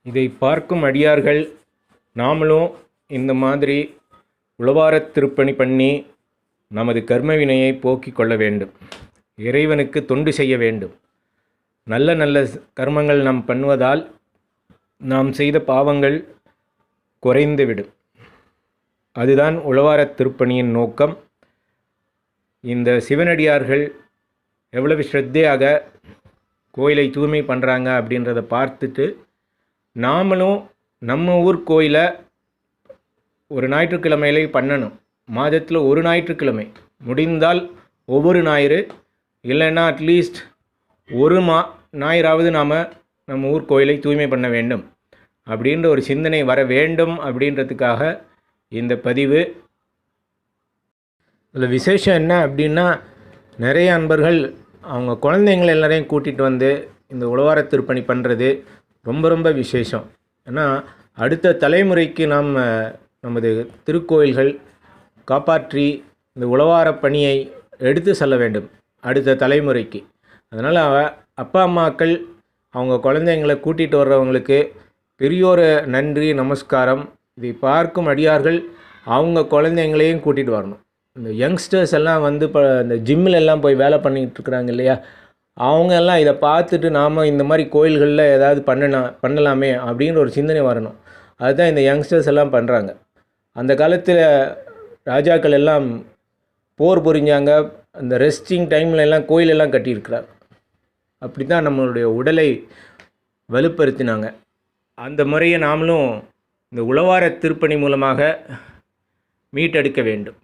இதை பார்க்கும் அடியார்கள் நாமளும் இந்த மாதிரி உழவாரத் திருப்பணி பண்ணி நமது கர்மவினையை போக்கிக் கொள்ள வேண்டும். இறைவனுக்கு தொண்டு செய்ய வேண்டும். நல்ல நல்ல கர்மங்கள் நாம் பண்ணுவதால் நாம் செய்த பாவங்கள் குறைந்துவிடும். அதுதான் உழவாரத் திருப்பணியின் நோக்கம். இந்த சிவனடியார்கள் எவ்வளவு ஸ்ரத்தையாக கோயிலை தூய்மை பண்ணுறாங்க அப்படின்றத பார்த்துட்டு நாமளும் நம்ம ஊர் கோயிலை ஒரு ஞாயிற்றுக்கிழமையிலே பண்ணணும். மாதத்தில் ஒரு ஞாயிற்றுக்கிழமை முடிந்தால் ஒவ்வொரு ஞாயிறு, இல்லைன்னா அட்லீஸ்ட் ஒரு ஞாயிறாவது நாம் நம்ம ஊர் கோயிலை தூய்மை பண்ண வேண்டும் அப்படின்ற ஒரு சிந்தனை வர வேண்டும். அப்படின்றதுக்காக இந்த பதிவு. இதில் விசேஷம் என்ன அப்படின்னா, நிறைய அன்பர்கள் அவங்க குழந்தைங்களை எல்லாரையும் கூட்டிகிட்டு வந்து இந்த உழவாரத் திருப்பணி பண்ணுறது ரொம்ப ரொம்ப விசேஷம். ஏன்னா அடுத்த தலைமுறைக்கு நாம் நமது திருக்கோயில்கள் காப்பாற்றி இந்த உழவாரப் பணியை எடுத்து செல்ல வேண்டும் அடுத்த தலைமுறைக்கு. அதனால் அப்பா அம்மாக்கள் அவங்க குழந்தைங்களை கூட்டிகிட்டு வர்றவங்களுக்கு பெரியோர நன்றி நமஸ்காரம். இதை பார்க்கும் அடியார்கள் அவங்க குழந்தைங்களையும் கூட்டிகிட்டு வரணும். இந்த யங்ஸ்டர்ஸ் எல்லாம் வந்து இப்போ இந்த ஜிம்மில் எல்லாம் போய் வேலை பண்ணிகிட்டு இருக்கிறாங்க இல்லையா, அவங்க எல்லாம் இதை பார்த்துட்டு நாம் இந்த மாதிரி கோயில்களில் ஏதாவது பண்ணலாமே அப்படின்ற ஒரு சிந்தனை வரணும். அதுதான் இந்த யங்ஸ்டர்ஸ் எல்லாம் பண்ணுறாங்க. அந்த காலத்தில் ராஜாக்கள் எல்லாம் போர் புரிஞ்சாங்க. அந்த ரெஸ்டிங் டைமில் எல்லாம் கோயிலெல்லாம் கட்டியிருக்கிறாங்க. அப்படி தான் நம்மளுடைய உடலை வலுப்படுத்தினாங்க. அந்த முறையை நாமளும் இந்த உழவாரத் திருப்பணி மூலமாக மீட்டெடுக்க வேண்டும்.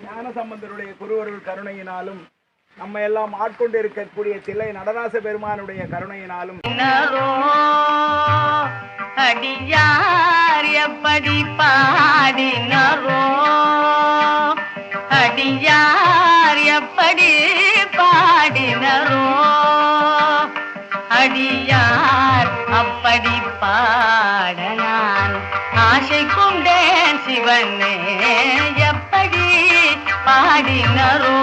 ஞானசம்பந்தருடைய குருவருள் கருணையினாலும் நம்ம எல்லாம் ஆட்கொண்டு இருக்கக்கூடிய தில்லை நடராச பெருமானுடைய கருணையினாலும் அடியார் எப்படி பாடினரோ, அடியார் எப்படி பாடினரோ, அடியார் அப்படி பாட நான் ஆசை கொண்டேன் சிவனே எப்படி பாடினரோ.